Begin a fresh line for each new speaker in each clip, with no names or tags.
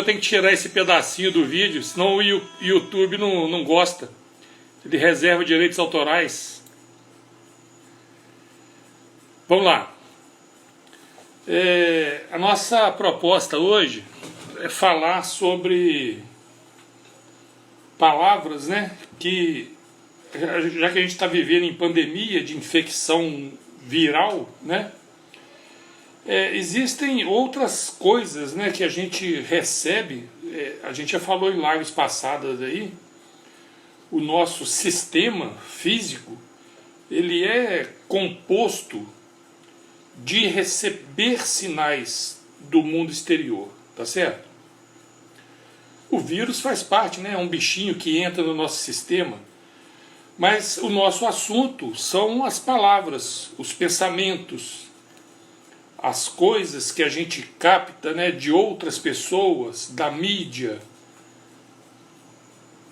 Eu tenho que tirar esse pedacinho do vídeo, senão o YouTube não gosta. Ele reserva direitos autorais. Vamos lá. A nossa proposta hoje é falar sobre palavras, né, que, já que a gente está vivendo em pandemia de infecção viral, né, existem outras coisas, né, que a gente recebe. A gente já falou em lives passadas aí. O nosso sistema físico, ele é composto de receber sinais do mundo exterior, tá certo? O vírus faz parte, né? É um bichinho que entra no nosso sistema, mas o nosso assunto são as palavras, os pensamentos, as coisas que a gente capta, né, de outras pessoas, da mídia.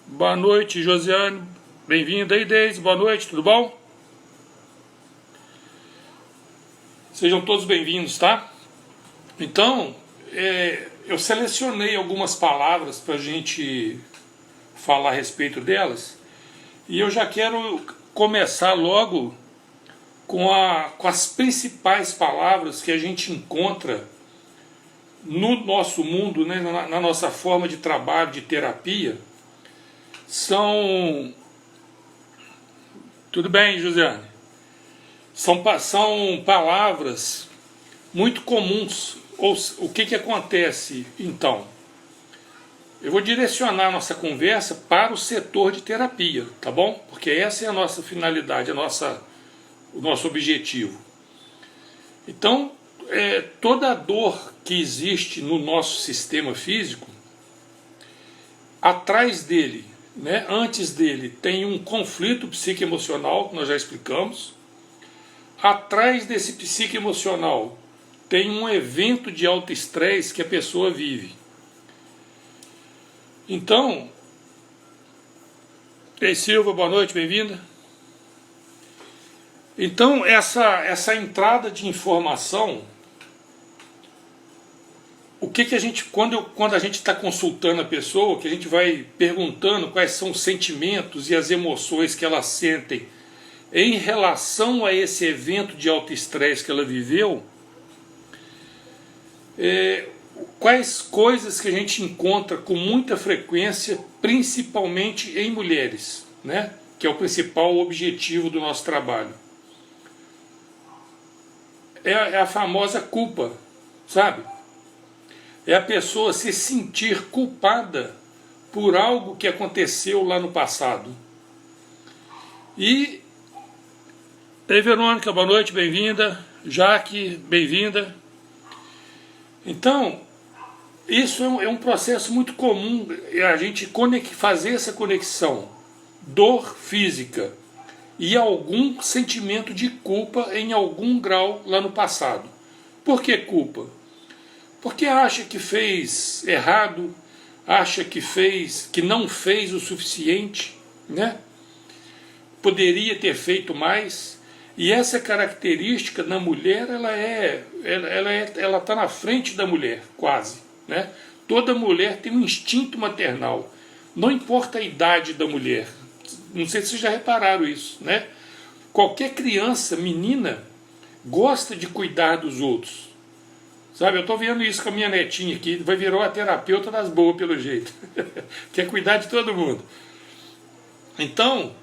Boa noite, Josiane, bem-vinda aí, Deise, boa noite, tudo bom? Sejam todos bem-vindos, tá? Então, eu selecionei algumas palavras para a gente falar a respeito delas, e eu já quero começar logo com as principais palavras que a gente encontra no nosso mundo, né, na nossa forma de trabalho, de terapia. Tudo bem, Josiane? São palavras muito comuns. O que acontece, então? Eu vou direcionar a nossa conversa para o setor de terapia, tá bom? Porque essa é a nossa finalidade, o nosso objetivo. Então, toda a dor que existe no nosso sistema físico, atrás dele, né, antes dele, tem um conflito psicoemocional, que nós já explicamos. Atrás desse psicoemocional tem um evento de alto estresse que a pessoa vive. Então, Ei Silva, boa noite, bem-vinda. Então, essa entrada de informação, o que a gente, quando a gente está consultando a pessoa, que a gente vai perguntando quais são os sentimentos e as emoções que elas sentem em relação a esse evento de alto estresse que ela viveu, quais coisas que a gente encontra com muita frequência, principalmente em mulheres, né? Que é o principal objetivo do nosso trabalho. É a famosa culpa, sabe? É a pessoa se sentir culpada por algo que aconteceu lá no passado. Ei, Verônica, boa noite, bem-vinda. Jaque, bem-vinda. Então, isso é um processo muito comum, a gente fazer essa conexão, dor física e algum sentimento de culpa em algum grau lá no passado. Por que culpa? Porque acha que fez errado, acha que não fez o suficiente, né? Poderia ter feito mais. E essa característica na mulher, ela está na frente da mulher, quase, né? Toda mulher tem um instinto maternal, não importa a idade da mulher. Não sei se vocês já repararam isso, né? Qualquer criança, menina, gosta de cuidar dos outros, sabe? Eu estou vendo isso com a minha netinha aqui, vai virar uma terapeuta das boas pelo jeito. Quer cuidar de todo mundo. Então,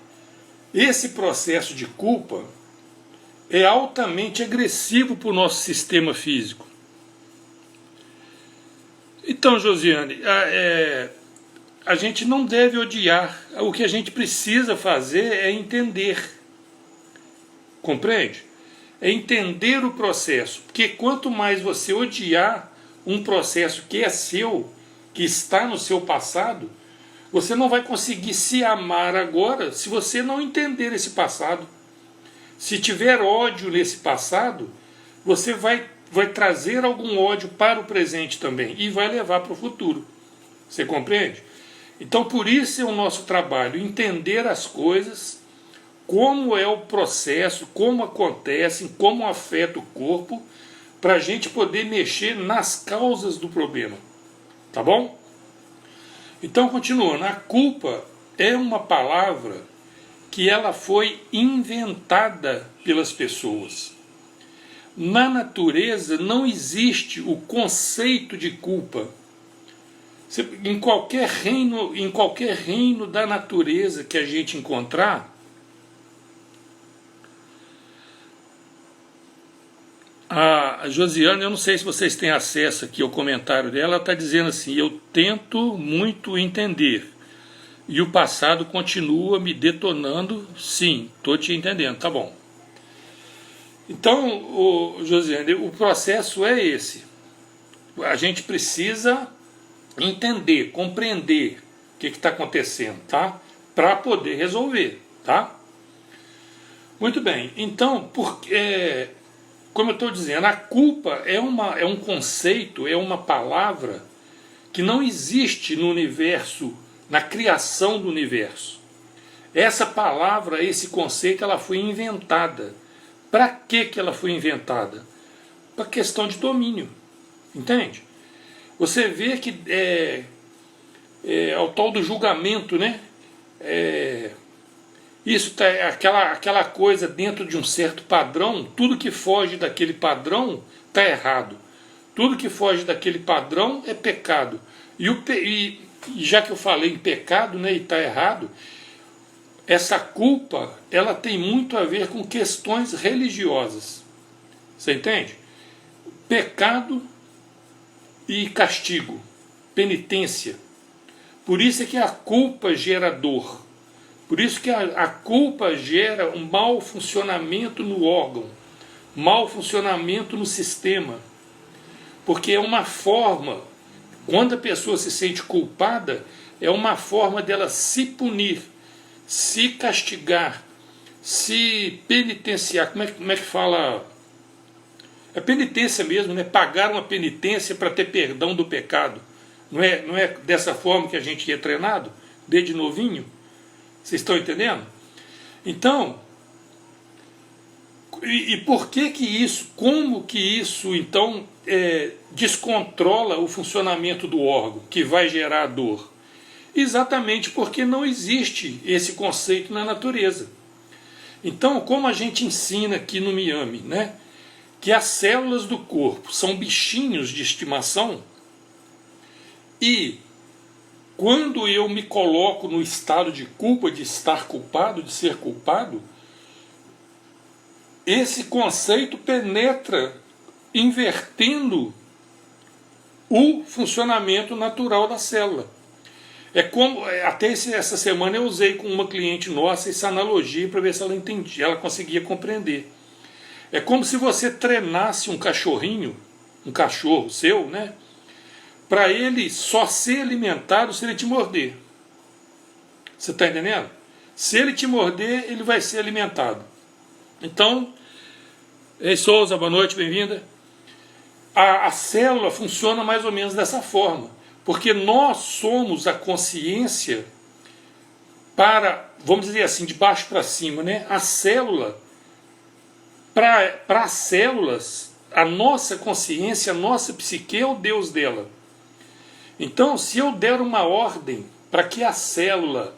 esse processo de culpa é altamente agressivo para o nosso sistema físico. Então, Josiane, a gente não deve odiar. O que a gente precisa fazer é entender. Compreende? É entender o processo. Porque quanto mais você odiar um processo que é seu, que está no seu passado, você não vai conseguir se amar agora se você não entender esse passado. Se tiver ódio nesse passado, você vai trazer algum ódio para o presente também e vai levar para o futuro. Você compreende? Então, por isso é o nosso trabalho, entender as coisas, como é o processo, como acontecem, como afeta o corpo, para a gente poder mexer nas causas do problema. tá bom? Então, continuando, a culpa é uma palavra que ela foi inventada pelas pessoas. Na natureza não existe o conceito de culpa. Em qualquer reino da natureza que a gente encontrar, a Josiane, eu não sei se vocês têm acesso aqui ao comentário dela, ela está dizendo assim: eu tento muito entender e o passado continua me detonando. Sim, estou te entendendo, tá bom. Então, Josiane, o processo é esse. A gente precisa entender, compreender o que está acontecendo, tá? Para poder resolver, tá? Muito bem. Então, como eu estou dizendo, a culpa é um conceito, é uma palavra que não existe no universo, na criação do universo. Essa palavra, esse conceito, ela foi inventada. Para que ela foi inventada? Para questão de domínio, entende? Você vê que é o tal do julgamento, né? Isso é aquela coisa dentro de um certo padrão. Tudo que foge daquele padrão está errado. Tudo que foge daquele padrão é pecado. E já que eu falei em pecado, né, e está errado, essa culpa ela tem muito a ver com questões religiosas. Você entende? Pecado e castigo, penitência. Por isso é que a culpa gera dor. Por isso que a culpa gera um mau funcionamento no órgão, mau funcionamento no sistema. Porque é uma forma, quando a pessoa se sente culpada, é uma forma dela se punir, se castigar, se penitenciar. Como é que fala? É penitência mesmo, né? Pagar uma penitência para ter perdão do pecado. Não é dessa forma que a gente é treinado, desde novinho? Vocês estão entendendo? Então, e por que isso, como que isso, então, descontrola o funcionamento do órgão, que vai gerar dor? Exatamente porque não existe esse conceito na natureza. Então, como a gente ensina aqui no Miami, né? Que as células do corpo são bichinhos de estimação, e quando eu me coloco no estado de culpa, de estar culpado, de ser culpado, esse conceito penetra, invertendo o funcionamento natural da célula. É como, até essa semana eu usei com uma cliente nossa essa analogia para ver se ela entendia, ela conseguia compreender. É como se você treinasse um cachorrinho, um cachorro seu, né? Para ele só ser alimentado se ele te morder. Você está entendendo? Se ele te morder, ele vai ser alimentado. Então, ei Souza, boa noite, bem-vinda. A célula funciona mais ou menos dessa forma. Porque nós somos a consciência para, vamos dizer assim, de baixo para cima, né? A célula, para as células, a nossa consciência, a nossa psique é o Deus dela. Então, se eu der uma ordem para que a célula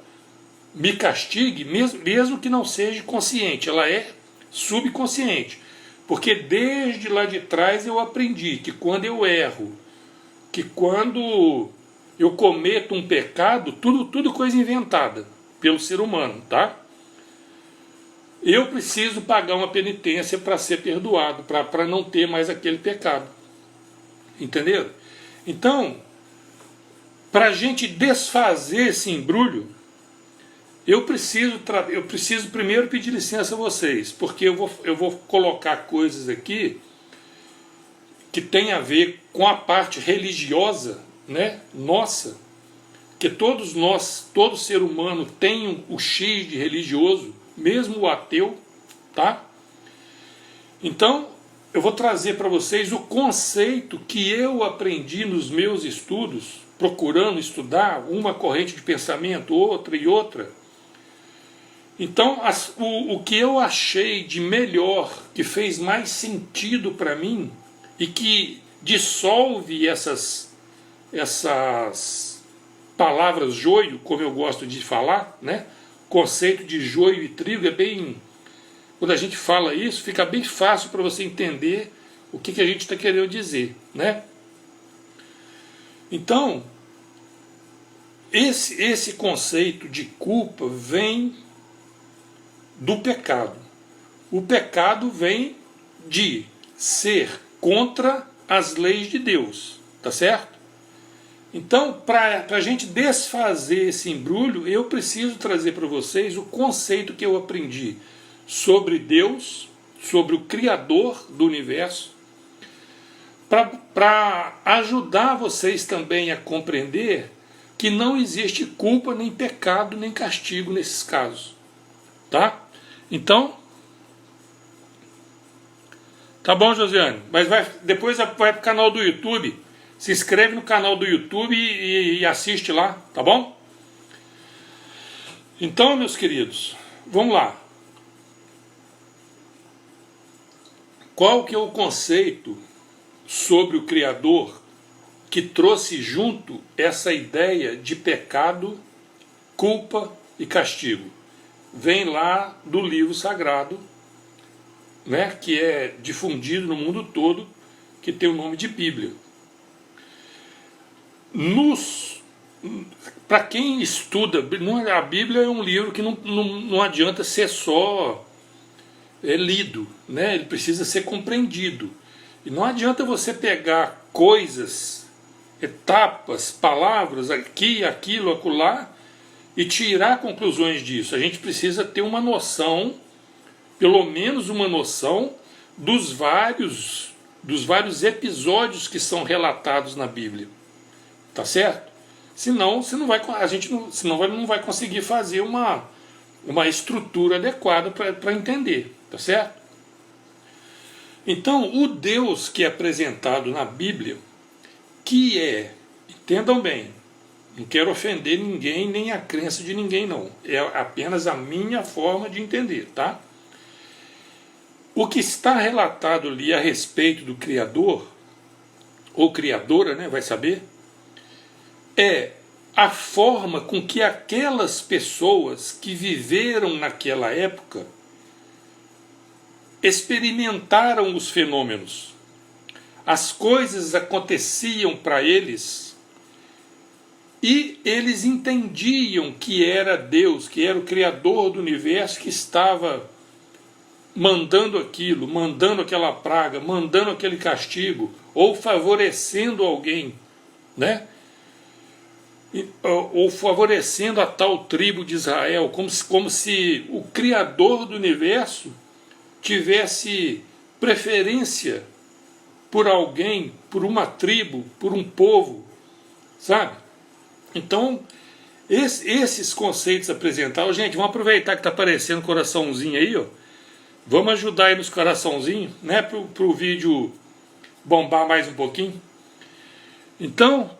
me castigue, mesmo que não seja consciente, ela é subconsciente. Porque desde lá de trás eu aprendi que quando eu erro, que quando eu cometo um pecado, tudo coisa inventada pelo ser humano, tá? Eu preciso pagar uma penitência para ser perdoado, para não ter mais aquele pecado. Entenderam? Então, para a gente desfazer esse embrulho, eu preciso primeiro pedir licença a vocês, porque eu vou colocar coisas aqui que tem a ver com a parte religiosa, né, nossa, que todos nós, todo ser humano tem o X de religioso, mesmo o ateu, tá? Então, eu vou trazer para vocês o conceito que eu aprendi nos meus estudos, procurando estudar uma corrente de pensamento, outra e outra. Então, o que eu achei de melhor, que fez mais sentido para mim, e que dissolve essas essas palavras joio, como eu gosto de falar, né? Conceito de joio e trigo é bem... Quando a gente fala isso, fica bem fácil para você entender o que a gente está querendo dizer, né? Então, esse conceito de culpa vem do pecado. O pecado vem de ser contra as leis de Deus, tá certo? Então, para a gente desfazer esse embrulho, eu preciso trazer para vocês o conceito que eu aprendi sobre Deus, sobre o Criador do universo, para ajudar vocês também a compreender que não existe culpa, nem pecado, nem castigo nesses casos. Tá? Então, tá bom, Josiane? Mas depois vai para o canal do YouTube. Se inscreve no canal do YouTube e assiste lá, tá bom? Então, meus queridos, vamos lá. Qual que é o conceito sobre o Criador que trouxe junto essa ideia de pecado, culpa e castigo? Vem lá do livro sagrado, né, que é difundido no mundo todo, que tem o nome de Bíblia. Para quem estuda, a Bíblia é um livro que não adianta ser só lido, né? Ele precisa ser compreendido. E não adianta você pegar coisas, etapas, palavras, aqui, aquilo, acolá, e tirar conclusões disso. A gente precisa ter uma noção, pelo menos uma noção, dos vários episódios que são relatados na Bíblia. Tá certo? Senão a gente não vai conseguir fazer uma estrutura adequada para entender. Tá certo? Então, o Deus que é apresentado na Bíblia, que é, entendam bem, não quero ofender ninguém, nem a crença de ninguém, não. É apenas a minha forma de entender, tá? O que está relatado ali a respeito do Criador, ou Criadora, né, vai saber, é a forma com que aquelas pessoas que viveram naquela época experimentaram os fenômenos. As coisas aconteciam para eles e eles entendiam que era Deus, que era o Criador do universo que estava mandando aquilo, mandando aquela praga, mandando aquele castigo, ou favorecendo alguém, né? Ou favorecendo a tal tribo de Israel, como se o Criador do universo tivesse preferência por alguém, por uma tribo, por um povo, sabe? Então, esses conceitos apresentados, gente, vamos aproveitar que está aparecendo coraçãozinho aí, ó. Vamos ajudar aí nos coraçãozinhos, né, para o vídeo bombar mais um pouquinho. Então,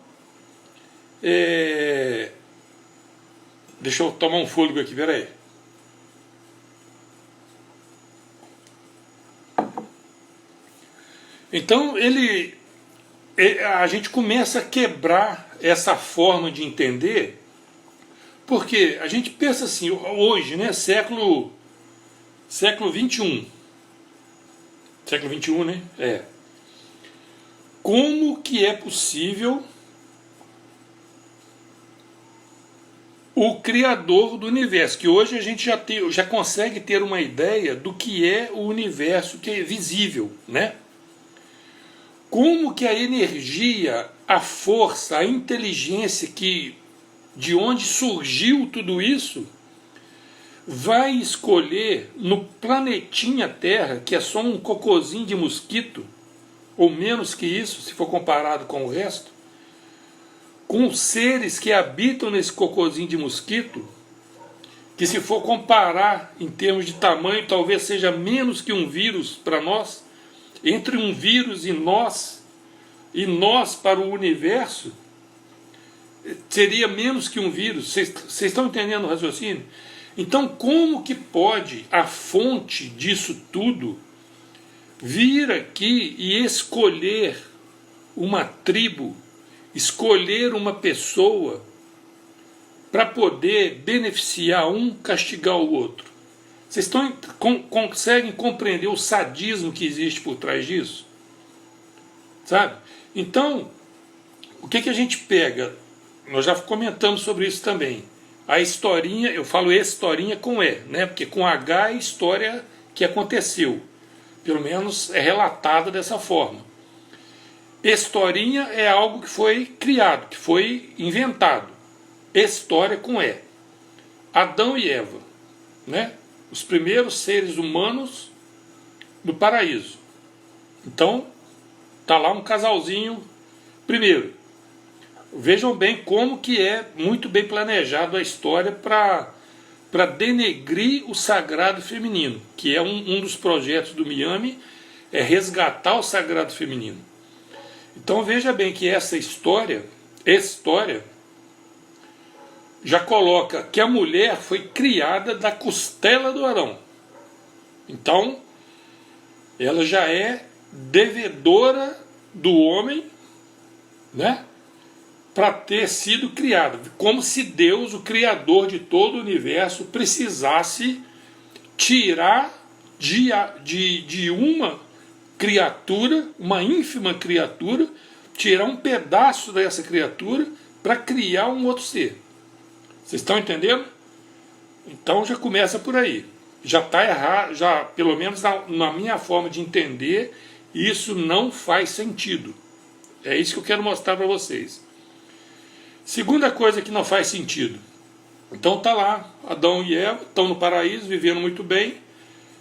deixa eu tomar um fôlego aqui, peraí. Então a gente começa a quebrar essa forma de entender, porque a gente pensa assim, hoje, né, século 21, né? Como que é possível o Criador do universo, que hoje a gente já consegue ter uma ideia do que é o universo que é visível, né? Como que a energia, a força, a inteligência de onde surgiu tudo isso, vai escolher no planetinha Terra, que é só um cocôzinho de mosquito, ou menos que isso, se for comparado com o resto, com seres que habitam nesse cocôzinho de mosquito, que se for comparar em termos de tamanho, talvez seja menos que um vírus para nós, entre um vírus e nós para o universo, seria menos que um vírus. Vocês estão entendendo o raciocínio? Então, como que pode a fonte disso tudo vir aqui e escolher uma tribo escolher uma pessoa para poder beneficiar um, castigar o outro. Vocês conseguem compreender o sadismo que existe por trás disso? Sabe? Então, o que a gente pega? Nós já comentamos sobre isso também. A historinha, eu falo historinha com E, né? Porque com H é história que aconteceu. Pelo menos é relatada dessa forma. Historinha é algo que foi criado, que foi inventado. História com E. Adão e Eva, né? Os primeiros seres humanos do paraíso. Então, tá lá um casalzinho. Primeiro, vejam bem como que é muito bem planejado a história para denegrir o sagrado feminino, que é um dos projetos do Miami, é resgatar o sagrado feminino. Então veja bem que essa história já coloca que a mulher foi criada da costela do Adão. Então, ela já é devedora do homem, né, para ter sido criada. Como se Deus, o Criador de todo o universo, precisasse tirar de uma criatura, uma ínfima criatura, tirar um pedaço dessa criatura para criar um outro ser. Vocês estão entendendo? Então já começa por aí. Já está errado, já, pelo menos na minha forma de entender, isso não faz sentido. É isso que eu quero mostrar para vocês. Segunda coisa que não faz sentido. Então está lá, Adão e Eva estão no paraíso, vivendo muito bem,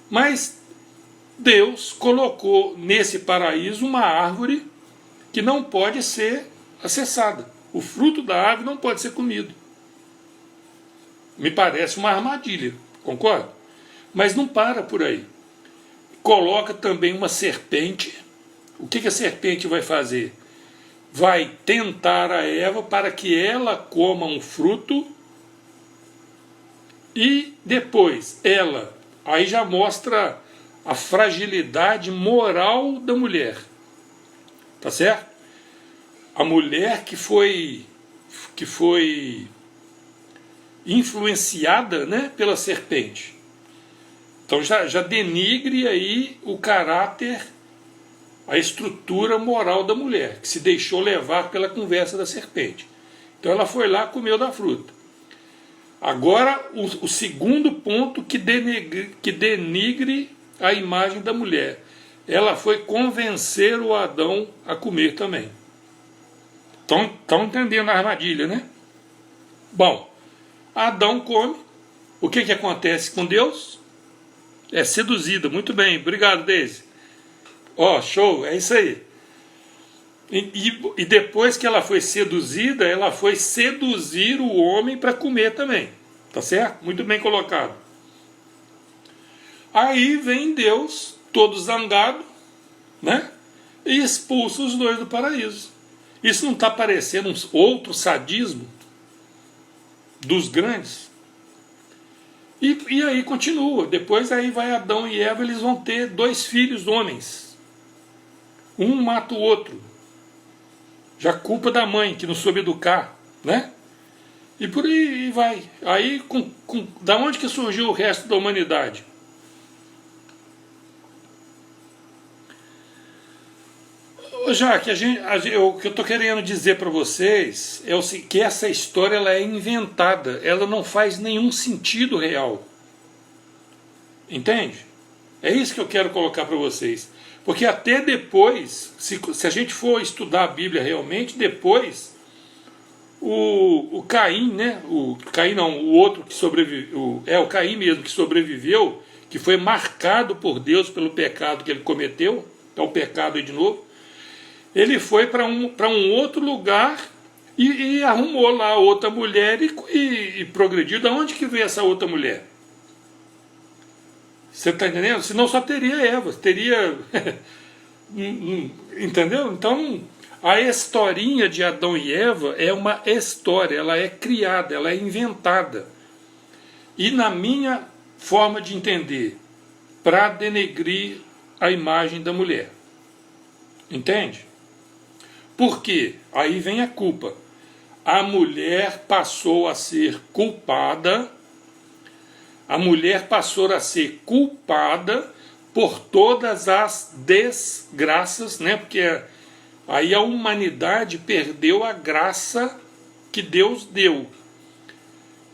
mas Deus colocou nesse paraíso uma árvore que não pode ser acessada. O fruto da árvore não pode ser comido. Me parece uma armadilha, concorda? Mas não para por aí. Coloca também uma serpente. O que a serpente vai fazer? Vai tentar a Eva para que ela coma um fruto e depois ela, aí já mostra a fragilidade moral da mulher. Tá certo? A mulher que foi influenciada, né, pela serpente. Então já denigre aí o caráter, a estrutura moral da mulher, que se deixou levar pela conversa da serpente. Então ela foi lá e comeu da fruta. Agora o segundo ponto que denigre a imagem da mulher. Ela foi convencer o Adão a comer também. Estão entendendo a armadilha, né? Bom, Adão come. O que acontece com Deus? É seduzida. Muito bem, obrigado, Deise. Ó, show, é isso aí. E depois que ela foi seduzida, ela foi seduzir o homem para comer também. Tá certo? Muito bem colocado. Aí vem Deus, todo zangado, né? E expulsa os dois do paraíso. Isso não está parecendo outro sadismo dos grandes? E aí continua. Depois aí vai Adão e Eva, eles vão ter 2 filhos homens. Um mata o outro. Já culpa da mãe, que não soube educar, né? E por aí vai. Aí, da onde que surgiu o resto da humanidade? Já que o que eu estou querendo dizer para vocês é que essa história ela é inventada, ela não faz nenhum sentido real. Entende? É isso que eu quero colocar para vocês. Porque até depois, se a gente for estudar a Bíblia realmente, depois o Caim, né? O Caim não, o outro que sobreviveu, o Caim mesmo que sobreviveu, que foi marcado por Deus pelo pecado que ele cometeu, é o pecado aí de novo. Ele foi para um outro lugar e arrumou lá outra mulher e progrediu. Da onde que veio essa outra mulher? Você está entendendo? Senão só teria Eva, teria... Entendeu? Então, a historinha de Adão e Eva é uma história, ela é criada, ela é inventada. E na minha forma de entender, para denegrir a imagem da mulher. Entende? Por quê? Aí vem a culpa. A mulher passou a ser culpada, a mulher passou a ser culpada por todas as desgraças, né? Porque aí a humanidade perdeu a graça que Deus deu.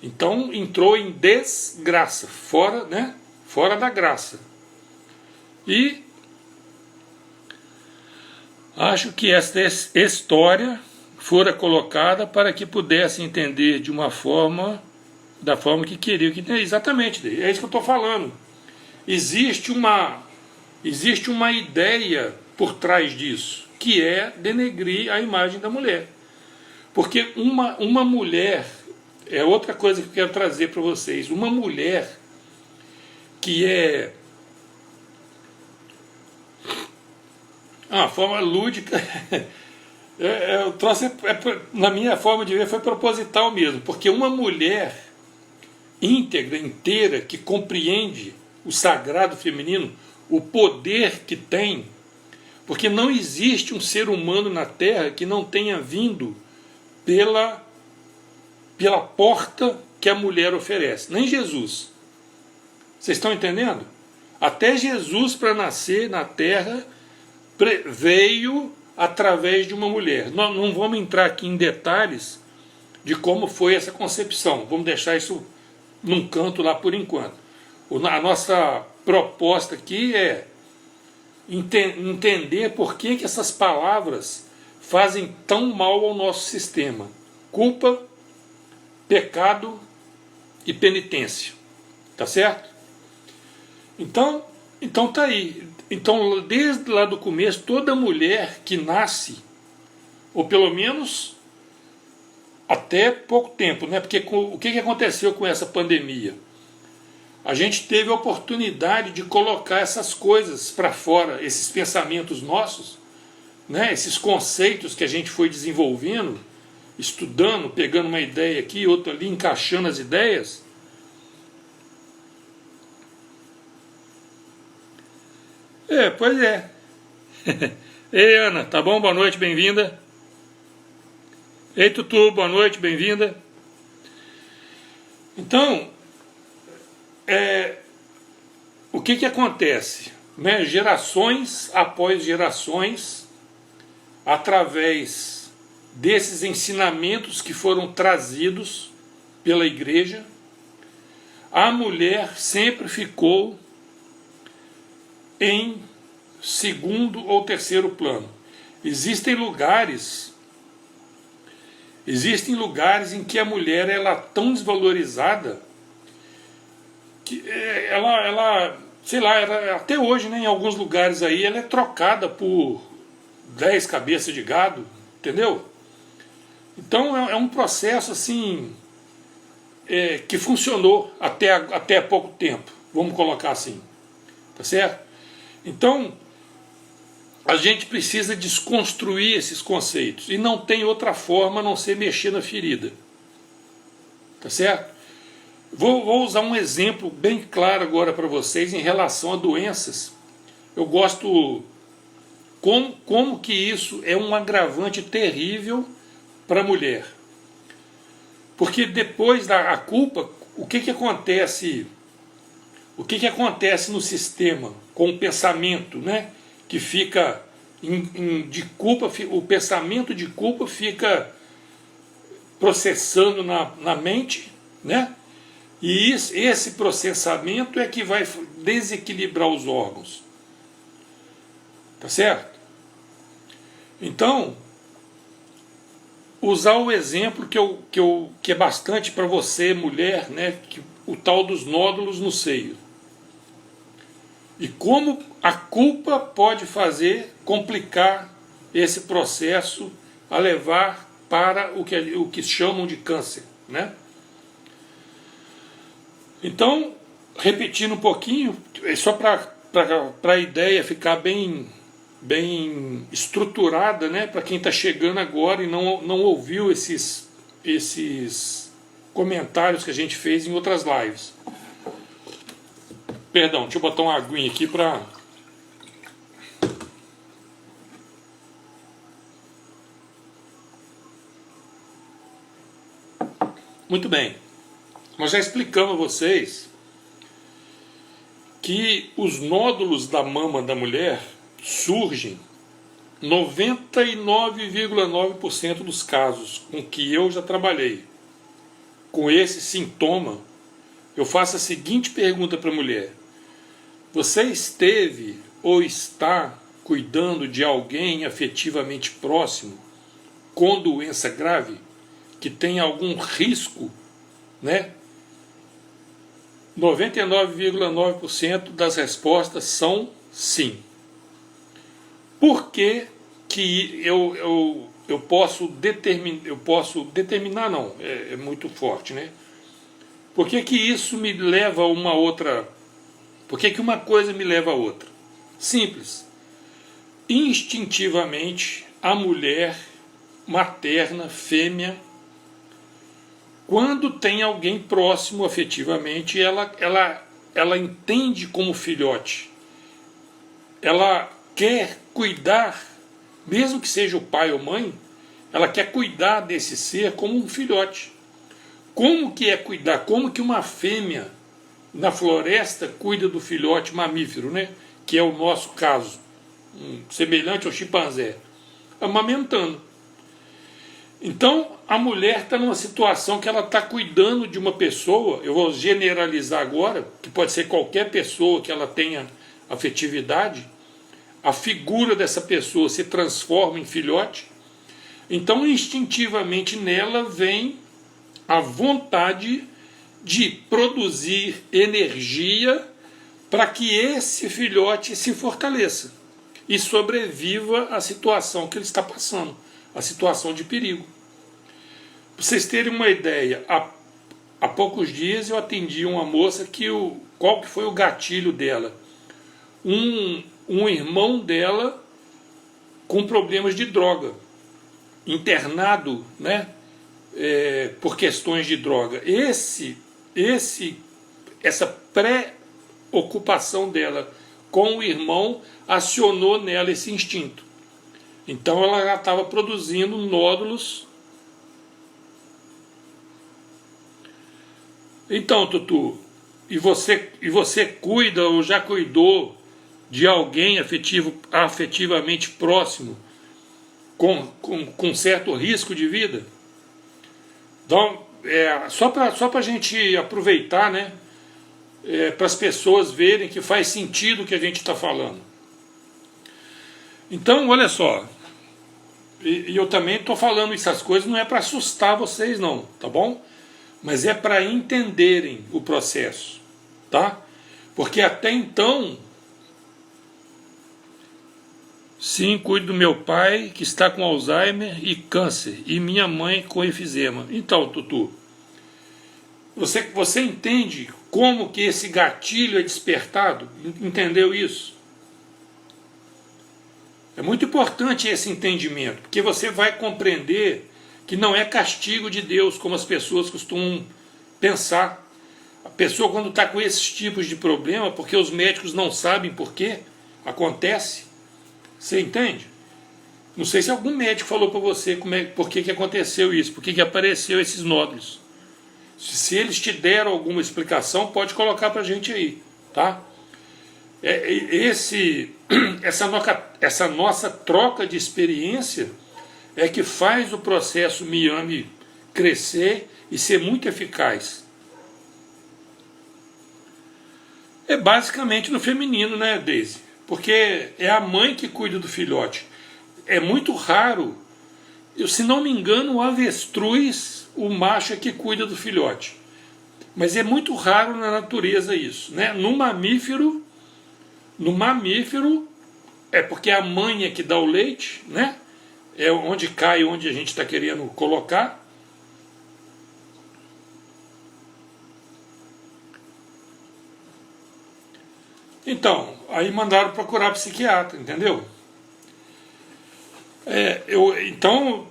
Então entrou em desgraça, fora, né? Fora da graça. E acho que esta história fora colocada para que pudesse entender de uma forma, da forma que queria que entender. Exatamente, é isso que eu estou falando. Existe uma ideia por trás disso, que é denegrir a imagem da mulher. Porque uma mulher, é outra coisa que eu quero trazer para vocês, uma mulher que é a forma lúdica, eu trouxe, na minha forma de ver, foi proposital mesmo, porque uma mulher íntegra, inteira, que compreende o sagrado feminino, o poder que tem, porque não existe um ser humano na Terra que não tenha vindo pela porta que a mulher oferece, nem Jesus. Vocês estão entendendo? Até Jesus, para nascer na Terra, veio através de uma mulher. Nós não vamos entrar aqui em detalhes de como foi essa concepção, vamos deixar isso num canto lá por enquanto. A nossa proposta aqui é entender por que essas palavras fazem tão mal ao nosso sistema: culpa, pecado e penitência. Tá certo? Então tá aí. Então, desde lá do começo, toda mulher que nasce, ou pelo menos até pouco tempo, né? Porque o que aconteceu com essa pandemia? A gente teve a oportunidade de colocar essas coisas para fora, esses pensamentos nossos, né? Esses conceitos que a gente foi desenvolvendo, estudando, pegando uma ideia aqui, outra ali, encaixando as ideias. Pois é. Ei, Ana, tá bom? Boa noite, bem-vinda. Ei, Tutu, boa noite, bem-vinda. Então, o que acontece? Né? Gerações após gerações, através desses ensinamentos que foram trazidos pela igreja, a mulher sempre ficou em segundo ou terceiro plano. Existem lugares em que a mulher ela é tão desvalorizada que ela sei lá, até hoje, né, em alguns lugares aí, ela é trocada por 10 cabeças de gado, entendeu? Então é um processo assim que funcionou até pouco tempo, vamos colocar assim, tá certo? Então a gente precisa desconstruir esses conceitos, e não tem outra forma a não ser mexer na ferida, tá certo? Vou usar um exemplo bem claro agora para vocês em relação a doenças. Eu gosto como que isso é um agravante terrível para a mulher. Porque depois da culpa, o que acontece? O que acontece no sistema com o pensamento, né? Que fica de culpa, o pensamento de culpa fica processando na mente, né? E esse processamento é que vai desequilibrar os órgãos. Tá certo? Então, usar o exemplo que é bastante para você, mulher, né? O tal dos nódulos no seio. E como a culpa pode complicar esse processo a levar para o que chamam de câncer, né? Então, repetindo um pouquinho, só para a ideia ficar bem estruturada, né, para quem está chegando agora e não ouviu esses comentários que a gente fez em outras lives. Perdão, deixa eu botar uma aguinha aqui para... Muito bem. Nós já explicamos a vocês que os nódulos da mama da mulher surgem 99,9% dos casos com que eu já trabalhei com esse sintoma. Eu faço a seguinte pergunta para a mulher: você esteve ou está cuidando de alguém afetivamente próximo com doença grave, que tem algum risco, né? 99,9% das respostas são sim. Por que que eu posso determinar, não, é muito forte, né? Por que que isso me leva a uma outra? Por que que uma coisa me leva a outra? Simples. Instintivamente, a mulher materna, fêmea, quando tem alguém próximo afetivamente, ela entende como filhote. Ela quer cuidar, mesmo que seja o pai ou mãe, ela quer cuidar desse ser como um filhote. Como que é cuidar? Como que uma fêmea na floresta cuida do filhote mamífero, né? Que é o nosso caso, semelhante ao chimpanzé, amamentando. Então a mulher está numa situação que ela está cuidando de uma pessoa, eu vou generalizar agora, que pode ser qualquer pessoa que ela tenha afetividade, a figura dessa pessoa se transforma em filhote, então instintivamente nela vem a vontade de produzir energia para que esse filhote se fortaleça e sobreviva à situação que ele está passando, a situação de perigo. Para vocês terem uma ideia, há poucos dias eu atendi uma moça que qual que foi o gatilho dela? Um irmão dela com problemas de droga, internado, né, por questões de droga. Essa preocupação dela com o irmão acionou nela esse instinto. Então ela já estava produzindo nódulos. Então, Tutu, e você cuida ou já cuidou de alguém afetivamente próximo com certo risco de vida? Então, só para a gente aproveitar, né, para as pessoas verem que faz sentido o que a gente está falando. Então, olha só, e eu também estou falando essas coisas, não é para assustar vocês não, tá bom? Mas é para entenderem o processo, tá? Porque até então, sim, cuido do meu pai que está com Alzheimer e câncer, e minha mãe com efizema. Então, Tutu, você entende como que esse gatilho é despertado? Entendeu isso? É muito importante esse entendimento, porque você vai compreender que não é castigo de Deus, como as pessoas costumam pensar. A pessoa, quando está com esses tipos de problema, porque os médicos não sabem por que acontece, você entende? Não sei se algum médico falou para você por que aconteceu isso, por que apareceu esses nódulos. Se eles te deram alguma explicação, pode colocar para a gente aí, tá? Essa nossa troca de experiência é que faz o processo Miami crescer e ser muito eficaz. É basicamente no feminino, né, Daisy? Porque é a mãe que cuida do filhote. É muito raro, se não me engano, o avestruz, o macho é que cuida do filhote. Mas é muito raro na natureza isso, né? No mamífero, é porque a mãe é que dá o leite, né? É onde cai, onde a gente está querendo colocar. Então, aí mandaram procurar psiquiatra, entendeu? Então,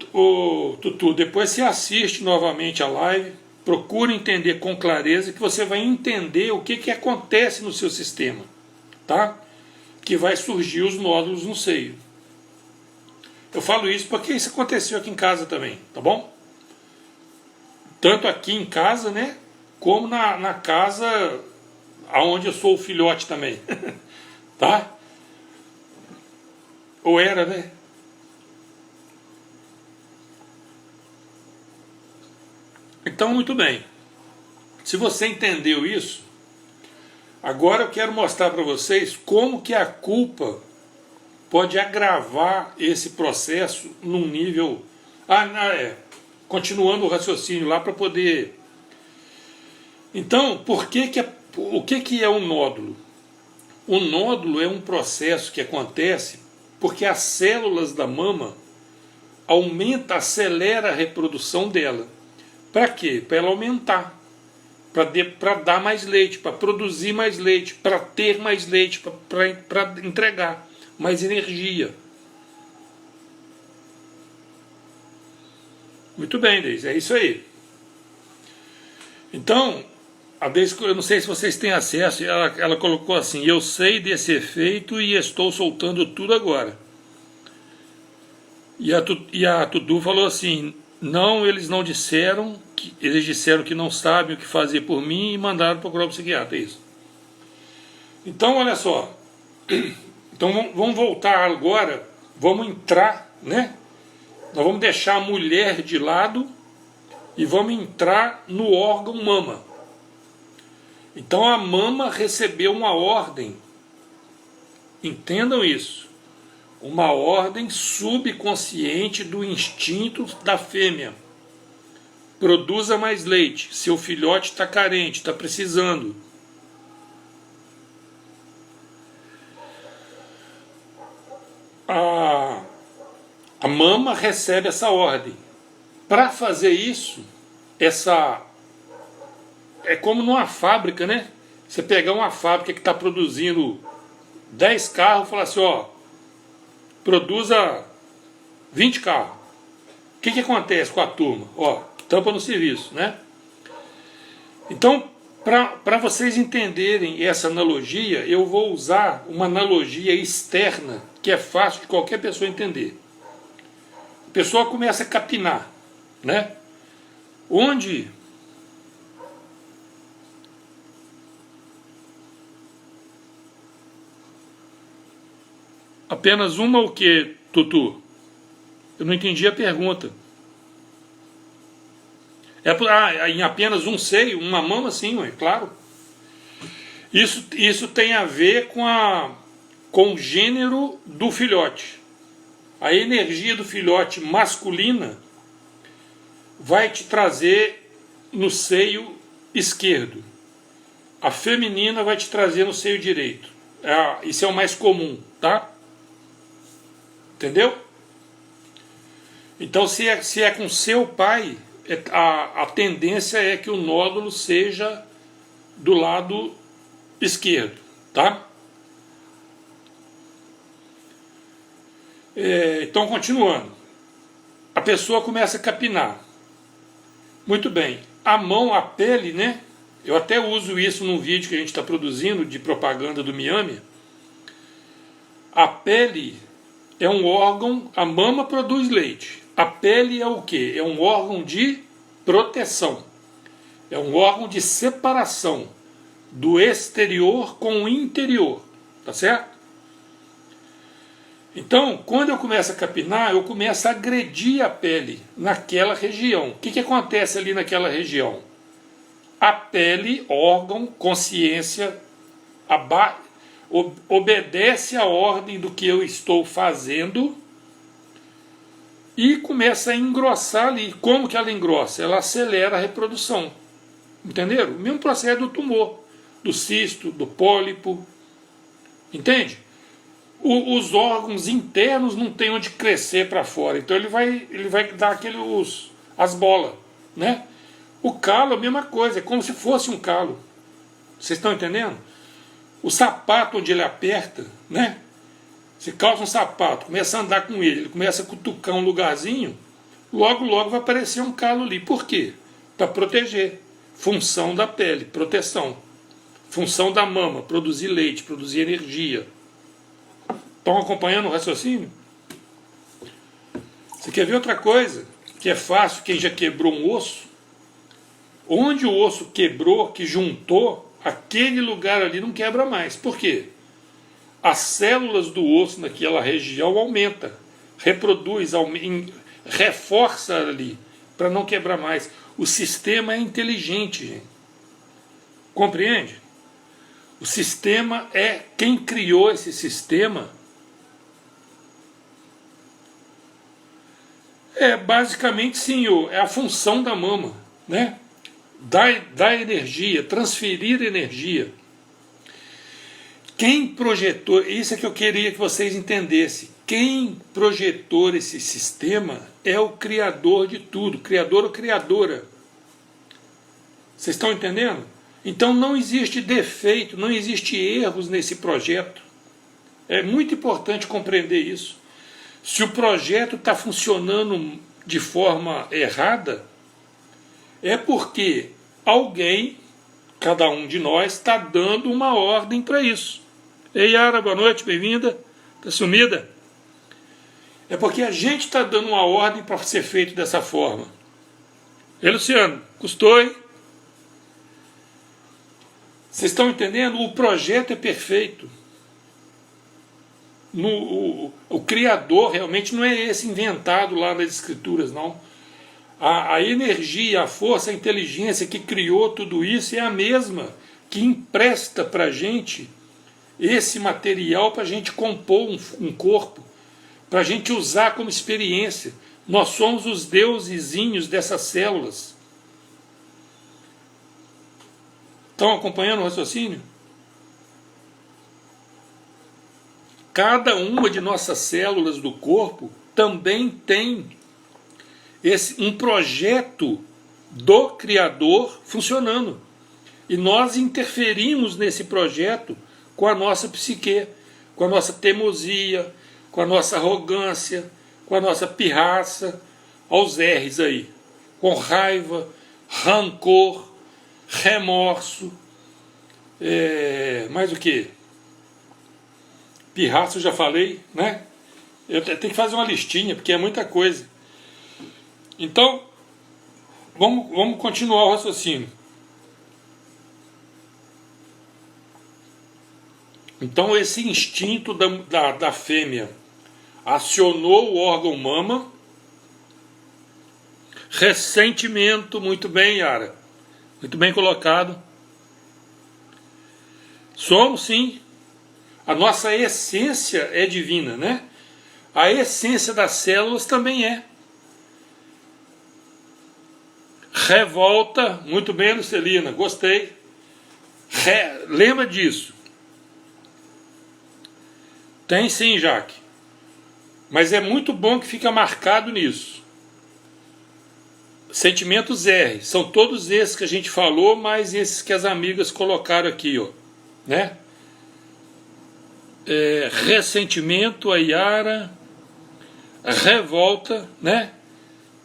Tutu, depois você assiste novamente a live, procura entender com clareza, que você vai entender o que acontece no seu sistema, tá? Que vai surgir os nódulos no seio. Eu falo isso porque isso aconteceu aqui em casa também, tá bom? Tanto aqui em casa, né? Como na casa aonde eu sou o filhote também. Tá? Ou era, né? Então, muito bem. Se você entendeu isso, agora eu quero mostrar para vocês como que a culpa pode agravar esse processo num nível... continuando o raciocínio lá para poder... Então, o que é um nódulo? O nódulo é um processo que acontece porque as células da mama acelera a reprodução dela. Para quê? Para ela aumentar, para dar mais leite, para produzir mais leite, para ter mais leite, para entregar mais energia. Muito bem, Deise, é isso aí. Então, a Deise, eu não sei se vocês têm acesso, ela colocou assim: eu sei desse efeito e estou soltando tudo agora. E a Tudu falou assim: não, eles não disseram, eles disseram que não sabem o que fazer por mim e mandaram para o próprio psiquiatra, é isso. Então, olha só. Então vamos voltar agora, vamos entrar, né? Nós vamos deixar a mulher de lado e vamos entrar no órgão mama. Então a mama recebeu uma ordem, entendam isso, uma ordem subconsciente do instinto da fêmea. Produza mais leite, seu filhote está carente, está precisando. A mama recebe essa ordem. Para fazer isso, é como numa fábrica, né? Você pegar uma fábrica que está produzindo 10 carros e falar assim, ó, produza 20 carros. O que acontece com a turma? Ó, tampa no serviço, né? Então, para vocês entenderem essa analogia, eu vou usar uma analogia externa, que é fácil de qualquer pessoa entender. A pessoa começa a capinar, né? Onde apenas uma o que, Tutu? Eu não entendi a pergunta. Em apenas um seio, uma mama, sim, ué, claro. Isso tem a ver com o gênero do filhote. A energia do filhote masculina vai te trazer no seio esquerdo. A feminina vai te trazer no seio direito. Isso é o mais comum, tá? Entendeu? Então, se é com seu pai, a tendência é que o nódulo seja do lado esquerdo, tá? Então, continuando. A pessoa começa a capinar. Muito bem. A mão, a pele, né? Eu até uso isso num vídeo que a gente está produzindo de propaganda do Miami. A pele é um órgão, a mama produz leite. A pele é o quê? É um órgão de proteção. É um órgão de separação do exterior com o interior. Tá certo? Então, quando eu começo a capinar, eu começo a agredir a pele naquela região. O que acontece ali naquela região? A pele, órgão, consciência, obedece à ordem do que eu estou fazendo e começa a engrossar ali. Como que ela engrossa? Ela acelera a reprodução. Entenderam? O mesmo processo do tumor, do cisto, do pólipo. Entende? Os órgãos internos não tem onde crescer para fora, então ele vai dar as bolas, né? O calo é a mesma coisa, é como se fosse um calo. Vocês estão entendendo? O sapato onde ele aperta, né? Você calça um sapato, começa a andar com ele começa a cutucar um lugarzinho, logo vai aparecer um calo ali. Por quê? Para proteger. Função da pele, proteção. Função da mama, produzir leite, produzir energia. Estão acompanhando o raciocínio? Você quer ver outra coisa que é fácil, quem já quebrou um osso? Onde o osso quebrou, que juntou, aquele lugar ali não quebra mais. Por quê? As células do osso naquela região aumenta, reproduz, reforça ali, para não quebrar mais. O sistema é inteligente, gente. Compreende? O sistema é... Quem criou esse sistema é basicamente, sim, é a função da mama, né? Dar energia, transferir energia. Quem projetou, isso é que eu queria que vocês entendessem, quem projetou esse sistema é o criador de tudo, criador ou criadora. Vocês estão entendendo? Então não existe defeito, não existe erros nesse projeto. É muito importante compreender isso. Se o projeto está funcionando de forma errada, é porque alguém, cada um de nós, está dando uma ordem para isso. Ei, Yara, boa noite, bem-vinda. Está sumida? É porque a gente está dando uma ordem para ser feito dessa forma. Ei, Luciano, custou, hein? Vocês estão entendendo? O projeto é perfeito. O criador realmente não é esse inventado lá nas escrituras, não. A energia, a força, a inteligência que criou tudo isso é a mesma que empresta para a gente esse material para a gente compor um corpo, para a gente usar como experiência. Nós somos os deusezinhos dessas células. Estão acompanhando o raciocínio? Cada uma de nossas células do corpo também tem um projeto do Criador funcionando. E nós interferimos nesse projeto com a nossa psique, com a nossa teimosia, com a nossa arrogância, com a nossa pirraça, aos R's aí, com raiva, rancor, remorso, mais o que? Pirraça eu já falei, né? Eu tenho que fazer uma listinha, porque é muita coisa. Então, vamos continuar o raciocínio. Então, esse instinto da fêmea acionou o órgão mama. Ressentimento, muito bem, Yara. Muito bem colocado. Somos, sim. A nossa essência é divina, né? A essência das células também é. Revolta, muito bem, Lucelina, gostei. Lembra disso. Tem sim, Jaque. Mas é muito bom que fica marcado nisso. Sentimentos R, são todos esses que a gente falou, mais esses que as amigas colocaram aqui, ó, né? Ressentimento, a Yara, revolta, né?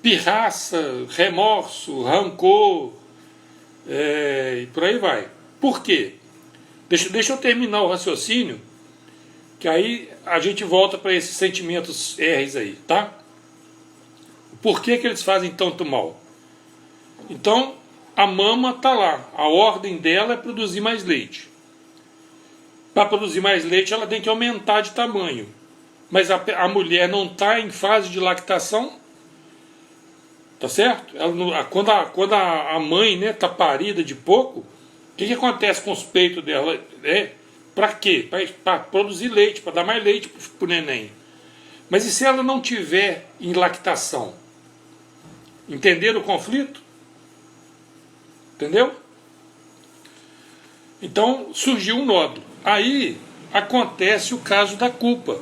Pirraça, remorso, rancor, e por aí vai. Por quê? Deixa eu terminar o raciocínio, que aí a gente volta para esses sentimentos R's aí, tá? Por que eles fazem tanto mal? Então, a mama está lá, a ordem dela é produzir mais leite. Para produzir mais leite, ela tem que aumentar de tamanho. Mas a mulher não está em fase de lactação, tá certo? Quando a mãe está parida de pouco, o que acontece com os peitos dela? Para quê? Para produzir leite, para dar mais leite para o neném. Mas e se ela não tiver em lactação? Entenderam o conflito? Entendeu? Então surgiu um nódulo. Aí acontece o caso da culpa.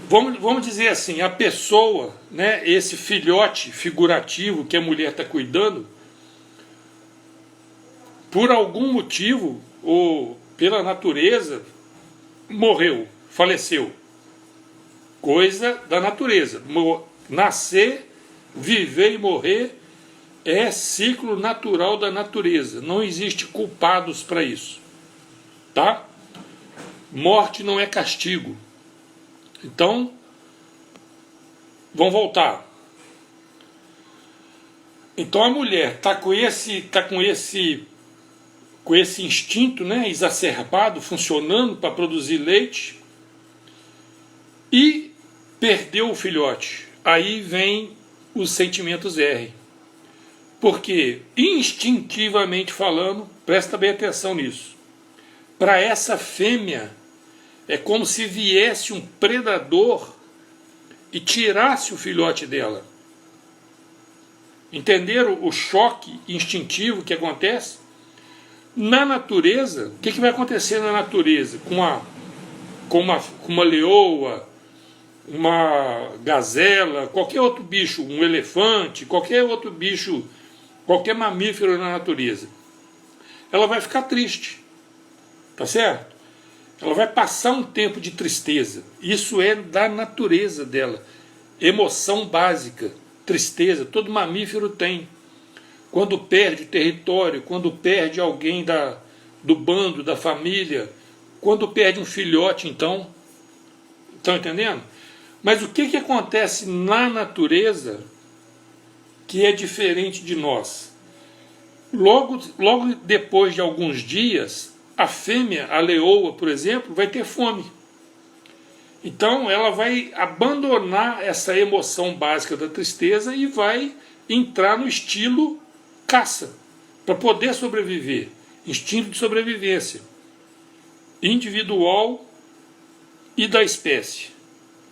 Vamos dizer assim, a pessoa, né, esse filhote figurativo que a mulher está cuidando, por algum motivo, ou pela natureza, morreu, faleceu. Coisa da natureza. Nascer, viver e morrer é ciclo natural da natureza. Não existe culpados para isso. Tá? Morte não é castigo. Então, vamos voltar. Então a mulher está com esse instinto, né, exacerbado, funcionando para produzir leite, e perdeu o filhote. Aí vem os sentimentos R. Porque, instintivamente falando, presta bem atenção nisso, para essa fêmea é como se viesse um predador e tirasse o filhote dela. Entenderam o choque instintivo que acontece? Na natureza, o que vai acontecer na natureza? Com uma leoa, uma gazela, qualquer outro bicho, um elefante, qualquer outro bicho, qualquer mamífero na natureza. Ela vai ficar triste, tá certo? Ela vai passar um tempo de tristeza. Isso é da natureza dela. Emoção básica, tristeza, todo mamífero tem. Quando perde o território, quando perde alguém do bando, da família, quando perde um filhote, então. Estão entendendo? Mas o que acontece na natureza que é diferente de nós? Logo depois de alguns dias, a fêmea, a leoa, por exemplo, vai ter fome. Então ela vai abandonar essa emoção básica da tristeza e vai entrar no estilo caça, para poder sobreviver. Instinto de sobrevivência individual e da espécie.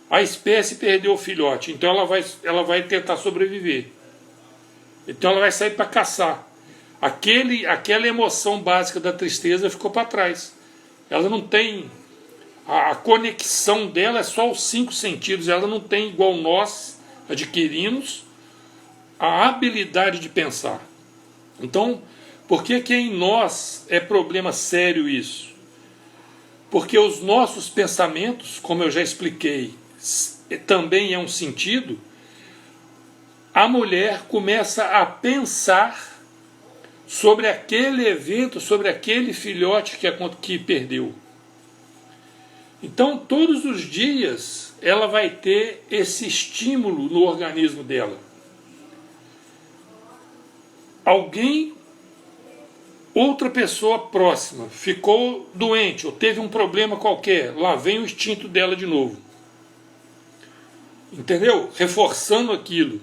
A espécie perdeu o filhote, então ela vai tentar sobreviver. Então ela vai sair para caçar. Aquela emoção básica da tristeza ficou para trás. Ela não tem... A conexão dela é só os 5 sentidos. Ela não tem, igual nós adquirimos, a habilidade de pensar. Então, por que em nós é problema sério isso? Porque os nossos pensamentos, como eu já expliquei, também é um sentido. A mulher começa a pensar sobre aquele evento, sobre aquele filhote que perdeu. Então, todos os dias, ela vai ter esse estímulo no organismo dela. Outra pessoa próxima, ficou doente ou teve um problema qualquer, lá vem o instinto dela de novo. Entendeu? Reforçando aquilo.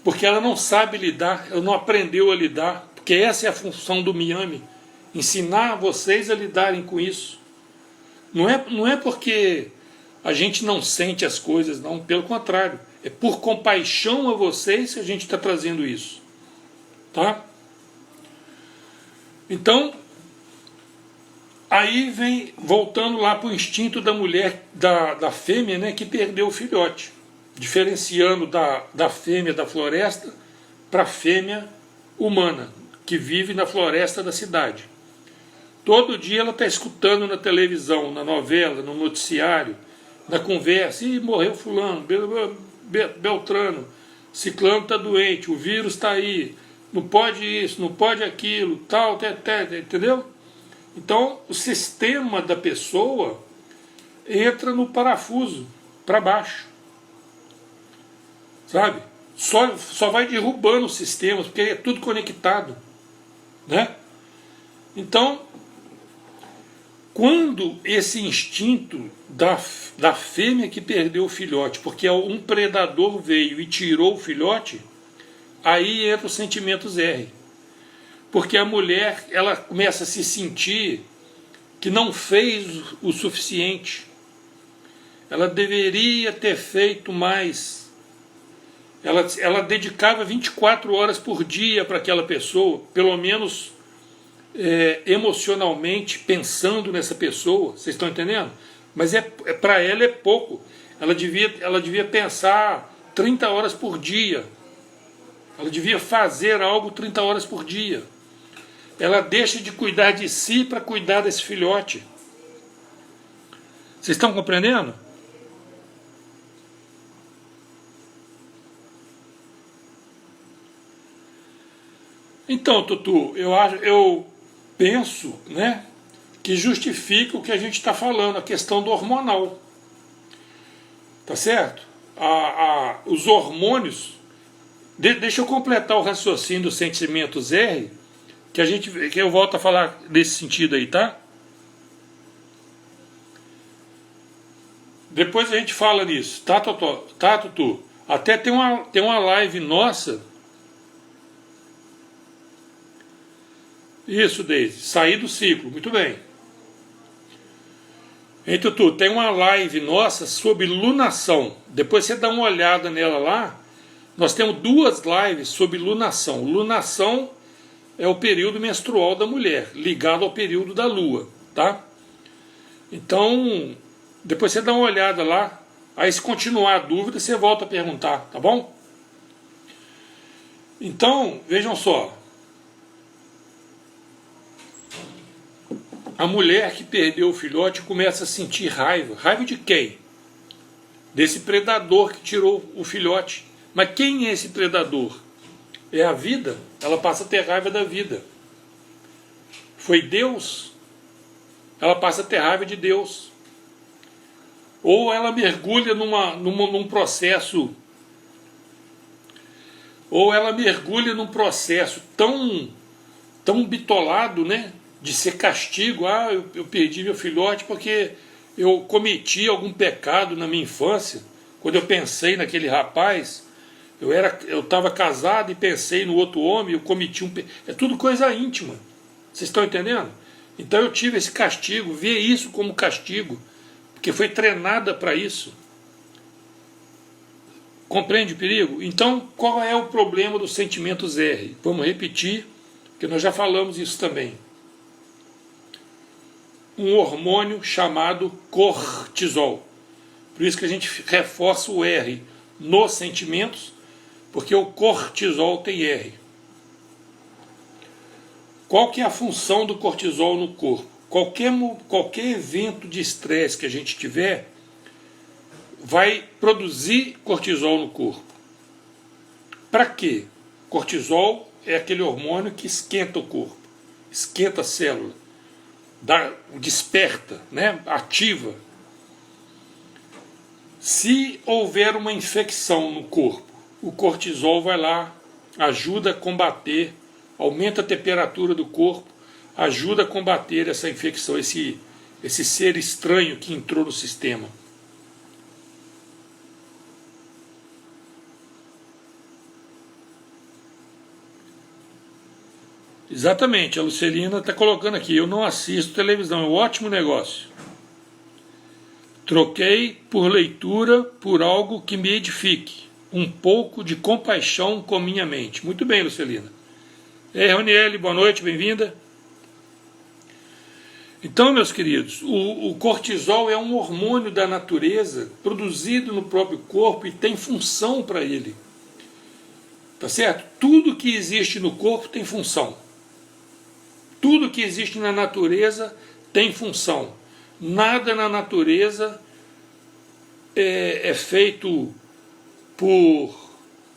Porque ela não sabe lidar, ela não aprendeu a lidar, porque essa é a função do Miami, ensinar vocês a lidarem com isso. Não é porque a gente não sente as coisas, não, pelo contrário. É por compaixão a vocês que a gente está trazendo isso. Tá? Então, aí vem, voltando lá para o instinto da mulher, da fêmea, né, que perdeu o filhote. Diferenciando da fêmea da floresta para a fêmea humana, que vive na floresta da cidade. Todo dia ela está escutando na televisão, na novela, no noticiário, na conversa, e morreu fulano, Beltrano, ciclano está doente, o vírus está aí, não pode isso, não pode aquilo, tal, entendeu? Então o sistema da pessoa entra no parafuso, para baixo. Sabe? Só vai derrubando os sistemas, porque é tudo conectado. Né? Então, quando esse instinto da fêmea que perdeu o filhote, porque um predador veio e tirou o filhote, aí entra os sentimentos R. Porque a mulher, ela começa a se sentir que não fez o suficiente. Ela deveria ter feito mais. Ela dedicava 24 horas por dia para aquela pessoa, pelo menos emocionalmente, pensando nessa pessoa. Vocês estão entendendo? Mas para ela é pouco. Ela devia pensar 30 horas por dia. Ela devia fazer algo 30 horas por dia. Ela deixa de cuidar de si para cuidar desse filhote. Vocês estão compreendendo? Então, Tutu, eu penso, né, que justifica o que a gente está falando, a questão do hormonal. Tá certo? Os hormônios Deixa eu completar o raciocínio dos sentimentos R, que eu volto a falar nesse sentido aí, tá? Depois a gente fala nisso, tá, Totó? Tá, Tutu? Até tem uma live nossa. Isso, Deise. Sair do ciclo. Muito bem. Hein, Tutu? Tem uma live nossa sobre lunação. Depois você dá uma olhada nela lá. Nós temos 2 lives sobre lunação. Lunação é o período menstrual da mulher, ligado ao período da lua, tá? Então, depois você dá uma olhada lá. Aí, se continuar a dúvida, você volta a perguntar, tá bom? Então, vejam só. A mulher que perdeu o filhote começa a sentir raiva. Raiva de quem? Desse predador que tirou o filhote. Mas quem é esse predador? É a vida. Ela passa a ter raiva da vida. Foi Deus? Ela passa a ter raiva de Deus. Ou ela mergulha num processo. Ou ela mergulha num processo tão bitolado, né? De ser castigo. Ah, eu perdi meu filhote porque eu cometi algum pecado na minha infância. Quando eu pensei naquele rapaz, eu estava casado e pensei no outro homem, eu cometi um pecado. É tudo coisa íntima. Vocês estão entendendo? Então eu tive esse castigo, vê isso como castigo, porque foi treinada para isso. Compreende o perigo? Então, qual é o problema dos sentimentos R? Vamos repetir, porque nós já falamos isso também. Um hormônio chamado cortisol. Por isso que a gente reforça o R nos sentimentos, porque o cortisol tem R. Qual que é a função do cortisol no corpo? Qualquer evento de estresse que a gente tiver vai produzir cortisol no corpo. Para quê? Cortisol é aquele hormônio que esquenta o corpo, esquenta a célula, desperta, né? Ativa. Se houver uma infecção no corpo, o cortisol vai lá, ajuda a combater, aumenta a temperatura do corpo, ajuda a combater essa infecção, esse ser estranho que entrou no sistema. Exatamente, a Lucelina está colocando aqui, eu não assisto televisão, é um ótimo negócio. Troquei por leitura por algo que me edifique, um pouco de compaixão com minha mente. Muito bem, Lucelina. Ei, Roniele, boa noite, bem-vinda. Então, meus queridos, o cortisol é um hormônio da natureza, produzido no próprio corpo e tem função para ele. Tá certo? Tudo que existe no corpo tem função. Tudo que existe na natureza tem função. Nada na natureza é feito por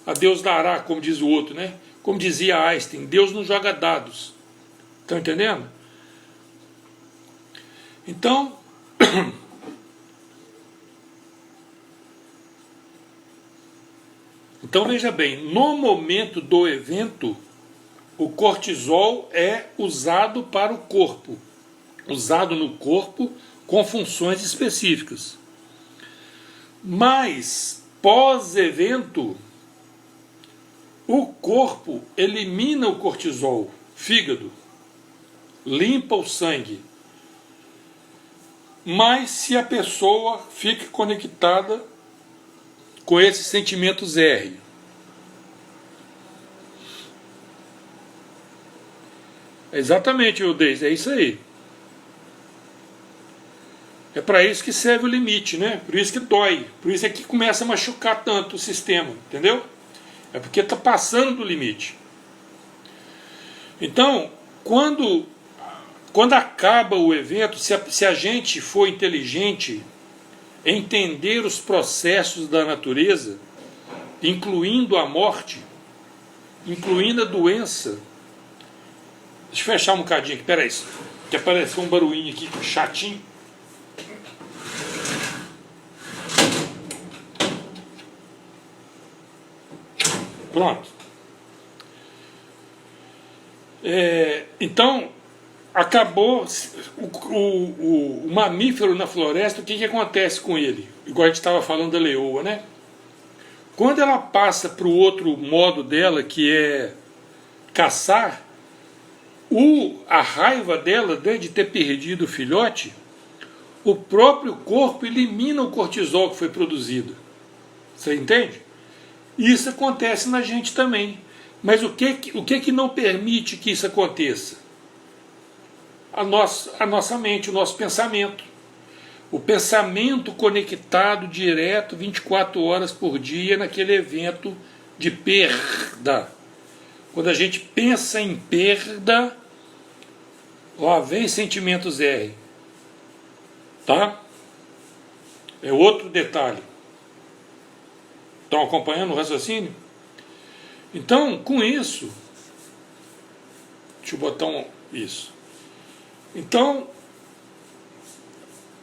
a Deus dará, como diz o outro, né? Como dizia Einstein, Deus não joga dados. Estão entendendo? Então, veja bem, no momento do evento, o cortisol é usado para o corpo, usado no corpo com funções específicas. Mas, pós-evento, o corpo elimina o cortisol, fígado, limpa o sangue. Mas se a pessoa fica conectada com esses sentimentos R, exatamente, Eudeis, é isso aí. É para isso que serve o limite, né? Por isso que dói, por isso é que começa a machucar tanto o sistema, entendeu? É porque está passando do limite. Então, quando acaba o evento, se a gente for inteligente, entender os processos da natureza, incluindo a morte, incluindo a doença. Deixa eu fechar um bocadinho aqui, peraí, que apareceu um barulhinho aqui, chatinho. Pronto. Então, acabou o mamífero na floresta. O que acontece com ele? Igual a gente estava falando da leoa, né? Quando ela passa para o outro modo dela, que é caçar, a raiva dela, né, de ter perdido o filhote, o próprio corpo elimina o cortisol que foi produzido. Você entende? Isso acontece na gente também. Mas o que não permite que isso aconteça? A nossa mente, o nosso pensamento. O pensamento conectado direto 24 horas por dia naquele evento de perda. Quando a gente pensa em perda, lá vem sentimentos R. Tá? É outro detalhe. Estão acompanhando o raciocínio? Então, com isso, deixa eu botar isso. Então,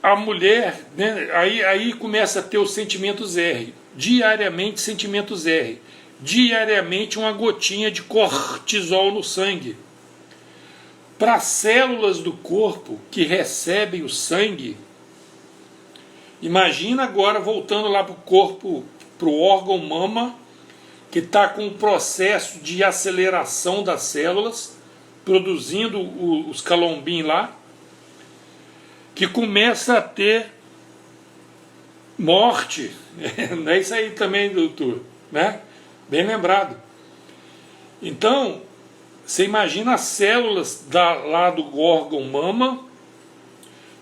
a mulher, né, aí começa a ter os sentimentos R. Diariamente, sentimentos R. Diariamente, uma gotinha de cortisol no sangue. Para as células do corpo que recebem o sangue, imagina agora voltando lá para o corpo, para o órgão mama, que está com um processo de aceleração das células, produzindo os calombim lá, que começa a ter morte. Não é isso aí também, doutor, né? Bem lembrado. Então, você imagina as células lá do órgão mama,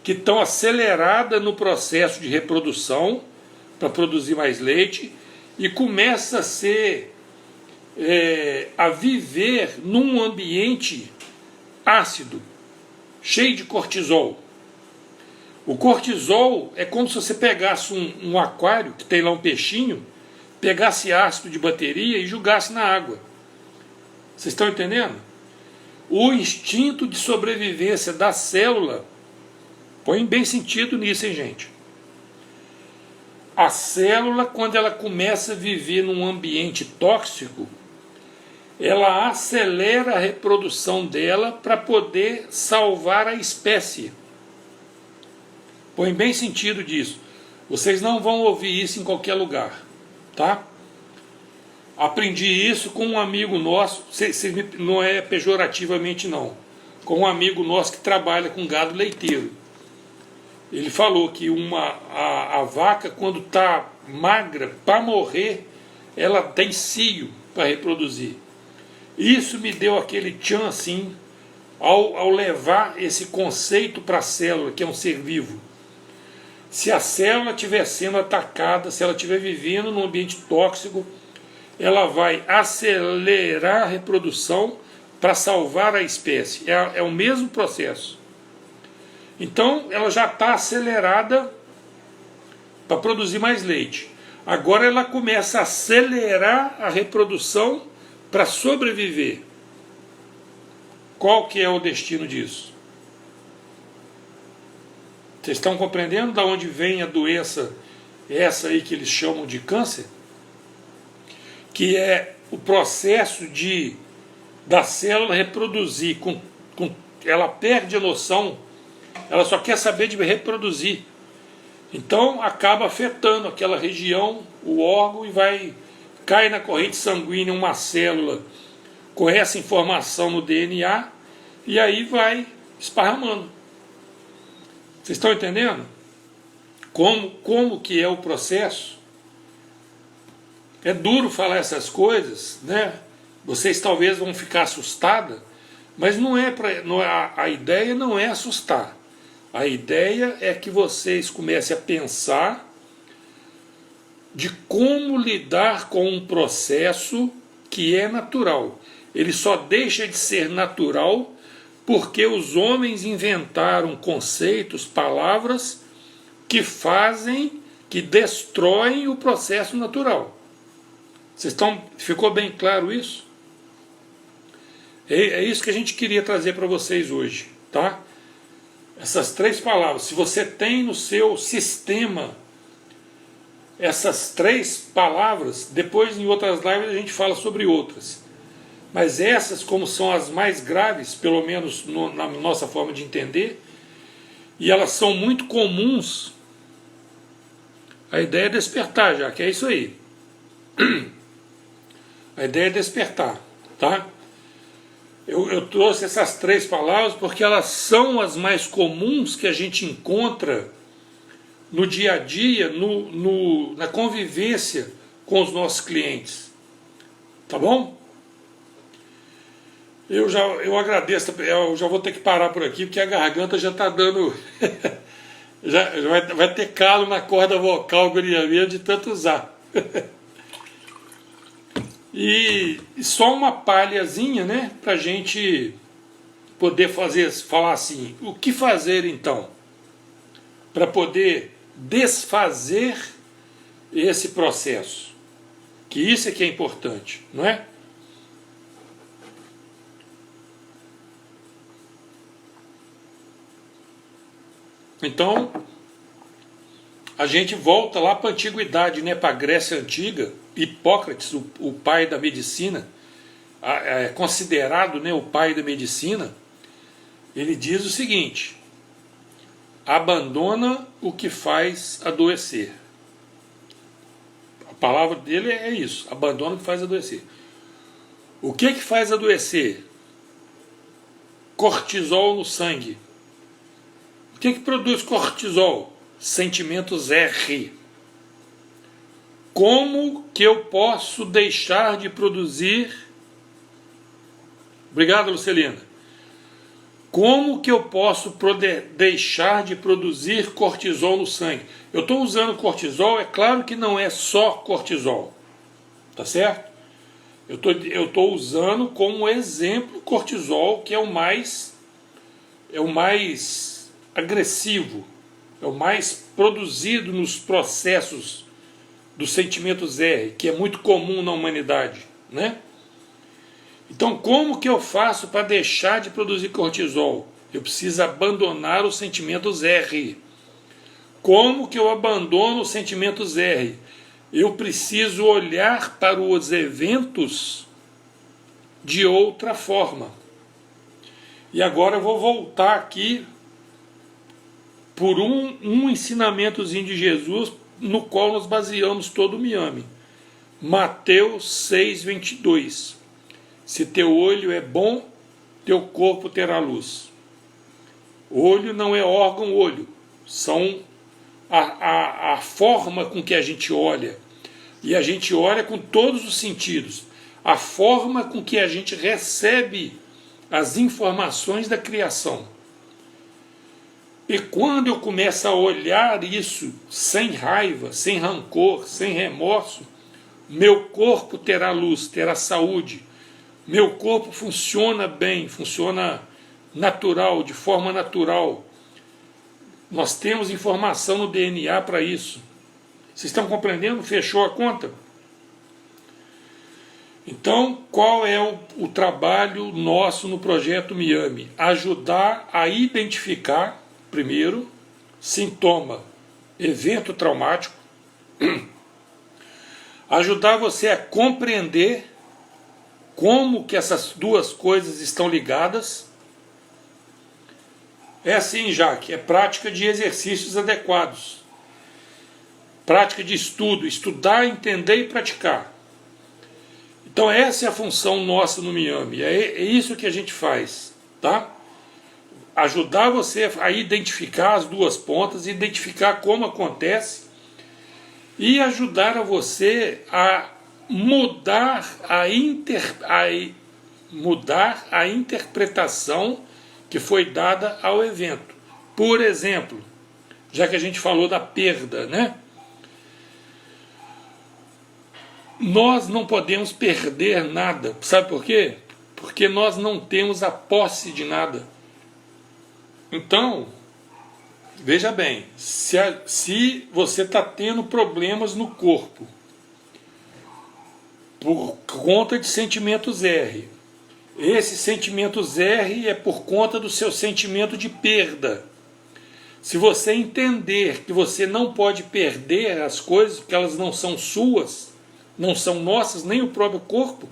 que estão aceleradas no processo de reprodução, para produzir mais leite, e começa a viver num ambiente ácido, cheio de cortisol. O cortisol é como se você pegasse um aquário, que tem lá um peixinho, pegasse ácido de bateria e jogasse na água. Vocês estão entendendo? O instinto de sobrevivência da célula, põe bem sentido nisso, hein, gente? A célula, quando ela começa a viver num ambiente tóxico, ela acelera a reprodução dela para poder salvar a espécie. Põe bem sentido disso. Vocês não vão ouvir isso em qualquer lugar, tá? Aprendi isso com um amigo nosso, não é pejorativamente não, com um amigo nosso que trabalha com gado leiteiro. Ele falou que a vaca, quando está magra para morrer, ela tem cio para reproduzir. Isso me deu aquele tchan assim, ao levar esse conceito para a célula, que é um ser vivo. Se a célula estiver sendo atacada, se ela estiver vivendo num ambiente tóxico, ela vai acelerar a reprodução para salvar a espécie. É o mesmo processo. Então, ela já está acelerada para produzir mais leite. Agora ela começa a acelerar a reprodução para sobreviver. Qual que é o destino disso? Vocês estão compreendendo de onde vem a doença, essa aí que eles chamam de câncer? Que é o processo da célula reproduzir, ela perde a noção, ela só quer saber de reproduzir. Então acaba afetando aquela região, o órgão, e cai na corrente sanguínea uma célula com essa informação no DNA, e aí vai esparramando. Vocês estão entendendo? Como que é o processo? É duro falar essas coisas, né? Vocês talvez vão ficar assustados, mas a ideia não é assustar. A ideia é que vocês comecem a pensar de como lidar com um processo que é natural. Ele só deixa de ser natural porque os homens inventaram conceitos, palavras que destroem o processo natural. Ficou bem claro isso? É isso que a gente queria trazer para vocês hoje, tá? Essas 3 palavras. Se você tem no seu sistema essas 3 palavras, depois em outras lives a gente fala sobre outras. Mas essas, como são as mais graves, pelo menos na nossa forma de entender, e elas são muito comuns, a ideia é despertar, já que é isso aí. A ideia é despertar, tá? Eu trouxe essas 3 palavras porque elas são as mais comuns que a gente encontra no dia a dia, na convivência com os nossos clientes. Tá bom? Eu agradeço, eu já vou ter que parar por aqui, porque a garganta já está dando... já vai ter calo na corda vocal, guria minha, de tanto usar. E só uma palhazinha, né, para a gente poder falar assim, o que fazer então? Para poder desfazer esse processo. Que isso é que é importante, não é? Então, a gente volta lá para a antiguidade, né, para a Grécia Antiga. Hipócrates, o pai da medicina, considerado, né, o pai da medicina, ele diz o seguinte: abandona o que faz adoecer. A palavra dele é isso, abandona o que faz adoecer. O que faz adoecer? Cortisol no sangue. O que produz cortisol? Sentimentos R. Como que eu posso deixar de produzir... Obrigado, Lucelina. Como que eu posso deixar de produzir cortisol no sangue? Eu estou usando cortisol, é claro que não é só cortisol, tá certo? Eu estou usando como exemplo cortisol, que é o mais agressivo, é o mais produzido nos processos dos sentimentos R, que é muito comum na humanidade, né? Então, como que eu faço para deixar de produzir cortisol? Eu preciso abandonar os sentimentos R. Como que eu abandono os sentimentos R? Eu preciso olhar para os eventos de outra forma. E agora eu vou voltar aqui por um ensinamentozinho de Jesus, no qual nós baseamos todo o Miami. Mateus 6:22. Se teu olho é bom, teu corpo terá luz. Olho não é órgão olho, são a forma com que a gente olha. E a gente olha com todos os sentidos. A forma com que a gente recebe as informações da criação. E quando eu começo a olhar isso sem raiva, sem rancor, sem remorso, meu corpo terá luz, terá saúde. Meu corpo funciona bem, funciona natural, de forma natural. Nós temos informação no DNA para isso. Vocês estão compreendendo? Fechou a conta? Então, qual é o trabalho nosso no projeto Miami? Ajudar a identificar, primeiro, sintoma, evento traumático. Ajudar você a compreender como que essas duas coisas estão ligadas. É assim, Jaque, é prática de exercícios adequados. Prática de estudo, estudar, entender e praticar. Então essa é a função nossa no Miami, é isso que a gente faz, tá? Ajudar você a identificar as duas pontas, identificar como acontece e ajudar a você a mudar a interpretação que foi dada ao evento. Por exemplo, já que a gente falou da perda, né? Nós não podemos perder nada. Sabe por quê? Porque nós não temos a posse de nada. Então, veja bem, se você está tendo problemas no corpo por conta de sentimentos R, esses sentimentos R é por conta do seu sentimento de perda. Se você entender que você não pode perder as coisas, porque elas não são suas, não são nossas, nem o próprio corpo,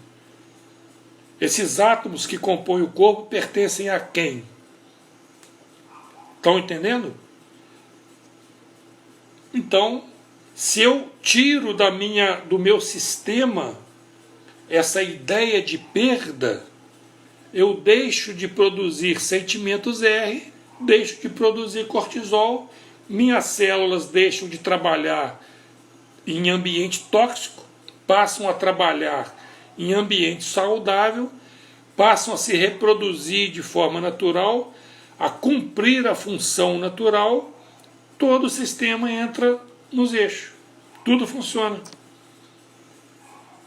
esses átomos que compõem o corpo pertencem a quem? Estão entendendo? Então, se eu tiro do meu sistema essa ideia de perda, eu deixo de produzir sentimentos R, deixo de produzir cortisol, minhas células deixam de trabalhar em ambiente tóxico, passam a trabalhar em ambiente saudável, passam a se reproduzir de forma natural, a cumprir a função natural, todo o sistema entra nos eixos, tudo funciona.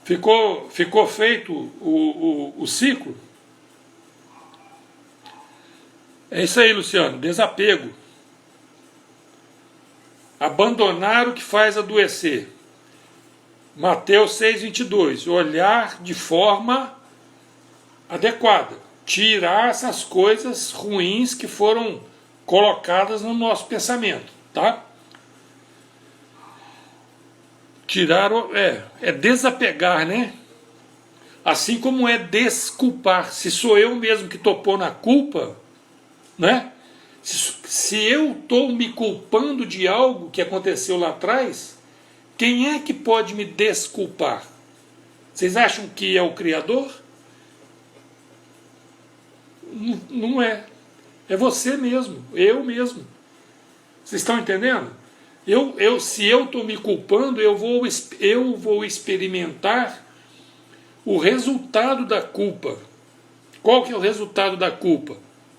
Ficou feito o ciclo? É isso aí, Luciano, desapego. Abandonar o que faz adoecer. Mateus 6,22, olhar de forma adequada, tirar essas coisas ruins que foram colocadas no nosso pensamento, tá? Tirar, é desapegar, né? Assim como é desculpar. Se sou eu mesmo que topou na culpa, né? Se eu estou me culpando de algo que aconteceu lá atrás, quem é que pode me desculpar? Vocês acham que é o Criador? Não é. É você mesmo, eu mesmo. Vocês estão entendendo? Se eu estou me culpando, eu vou experimentar o resultado da culpa. Qual que é o resultado da culpa?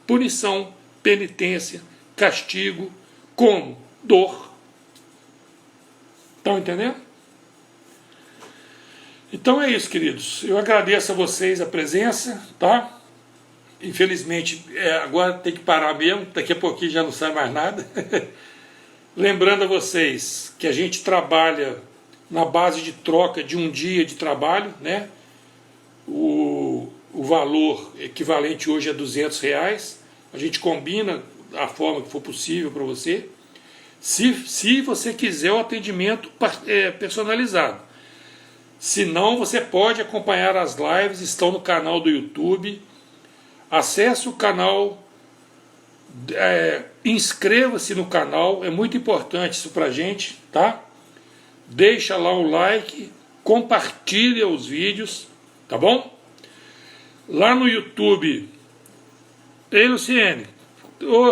Punição, penitência, castigo, como? Dor. Estão entendendo? Então é isso, queridos. Eu agradeço a vocês a presença, tá? Infelizmente, agora tem que parar mesmo, daqui a pouquinho já não sai mais nada. Lembrando a vocês que a gente trabalha na base de troca de um dia de trabalho, né? O valor equivalente hoje é R$200. A gente combina a forma que for possível para você. Se você quiser o atendimento personalizado. Se não, você pode acompanhar as lives, estão no canal do YouTube. Acesse o canal, inscreva-se no canal, é muito importante isso pra gente, tá? Deixa lá um like, compartilha os vídeos, tá bom? Lá no YouTube, ei Luciene,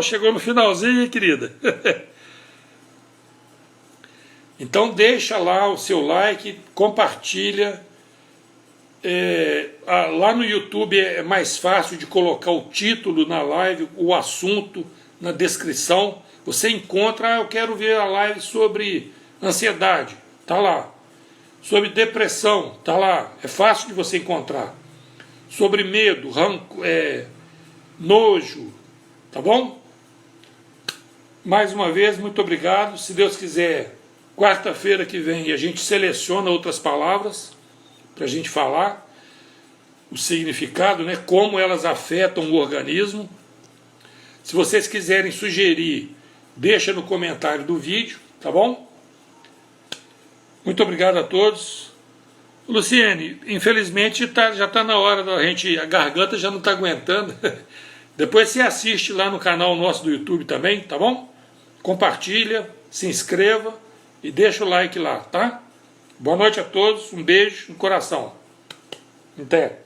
chegou no finalzinho, querida. Então deixa lá o seu like, compartilha. Lá no YouTube é mais fácil de colocar o título na live, o assunto na descrição. Você encontra, eu quero ver a live sobre ansiedade, tá lá. Sobre depressão, tá lá, é fácil de você encontrar. Sobre medo, nojo, tá bom? Mais uma vez, muito obrigado. Se Deus quiser, quarta-feira que vem a gente seleciona outras palavras para a gente falar o significado, né, como elas afetam o organismo. Se vocês quiserem sugerir, deixa no comentário do vídeo, tá bom? Muito obrigado a todos. Luciene, infelizmente já está na hora da gente, a garganta já não está aguentando. Depois você assiste lá no canal nosso do YouTube também, tá bom? Compartilha, se inscreva e deixa o like lá, tá? Boa noite a todos, um beijo no coração. Até.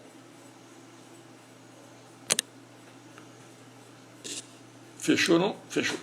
Fechou, não? Fechou.